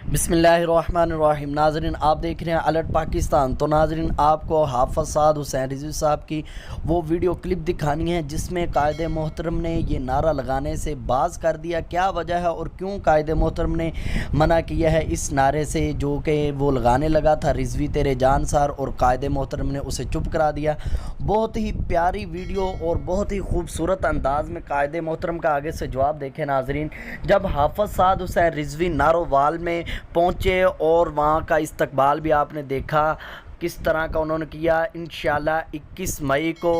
बिस्मिल्लाहिर्रहमानिर्रहीम। नाजरीन, आप देख रहे हैं अलर्ट पाकिस्तान। तो नाजरीन, आपको हाफ़िज़ साद हुसैन रिजवी साहब की वो वीडियो क्लिप दिखानी है जिसमें कायदे मोहतरम ने ये नारा लगाने से बाज़ कर दिया। क्या वजह है और क्यों कायदे मोहतरम ने मना किया है इस नारे से जो कि वो लगाने लगा था, रिजवी तेरे जान सार, और कायदे मोहतरम ने उसे चुप करा दिया। बहुत ही प्यारी वीडियो और बहुत ही खूबसूरत अंदाज में कायदे मोहतरम का आगे से जवाब देखें नाजरीन। जब हाफ़िज़ साद हुसैन रिजवी नारोवाल में पहुँचे और वहाँ का इस्तकबाल भी आपने देखा किस तरह का उन्होंने किया। इंशाल्लाह 21 मई को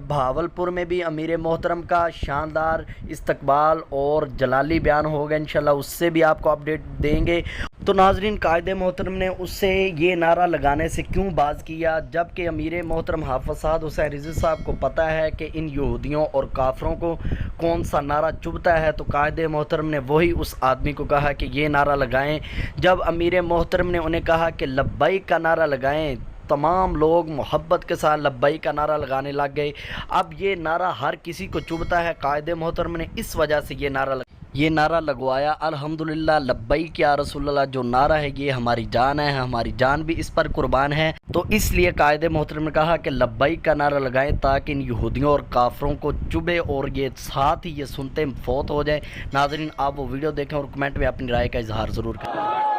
भावलपुर में भी अमीर मोहतरम का शानदार इस्तकबाल और जलाली बयान होगा। इंशाल्लाह उससे भी आपको अपडेट देंगे। तो नाजरीन, कायदे मोहतरम ने उससे ये नारा लगाने से क्यों बाज़ किया, जबकि अमीर मोहतरम हाफ़िज़ साद हुसैन रिजवी साहब को पता है कि इन यहूदियों और काफरों को कौन सा नारा चुभता है। तो कायदे मोहतरम ने वही उस आदमी को कहा कि ये नारा लगाएं। जब अमीर मोहतरम ने उन्हें कहा कि लब्बैक का नारा लगाएं, तमाम लोग मोहब्बत के साथ लब्बैक का नारा लगाने लग गए। अब ये नारा हर किसी को चुभता है। कायदे मोहतरम ने इस वजह से ये नारा लगवाया। अल्हम्दुलिल्लाह लब्बैक या रसूलल्लाह जो नारा है ये हमारी जान है, हमारी जान भी इस पर कुर्बान है। तो इसलिए कायदे मोहतरम ने कहा कि लब्बैक का नारा लगाएं ताकि इन यहूदियों और काफरों को चुभे और ये साथ ही ये सुनते फौत हो जाए। नाज़रीन, आप वो वीडियो देखें और कमेंट में अपनी राय का इजहार ज़रूर करें।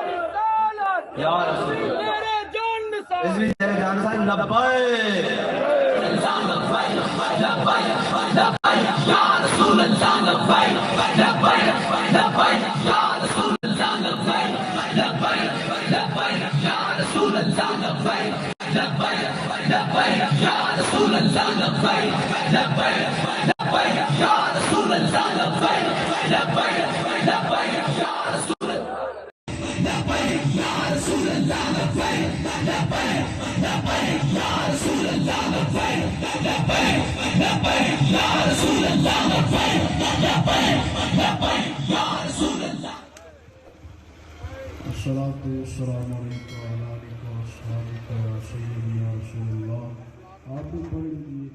अस्सलातु वस्सलामु अलैका व अला आलिका व अस्हाबिका या सय्यदी या रसूलल्लाह। आप भी पढ़ लीजिए।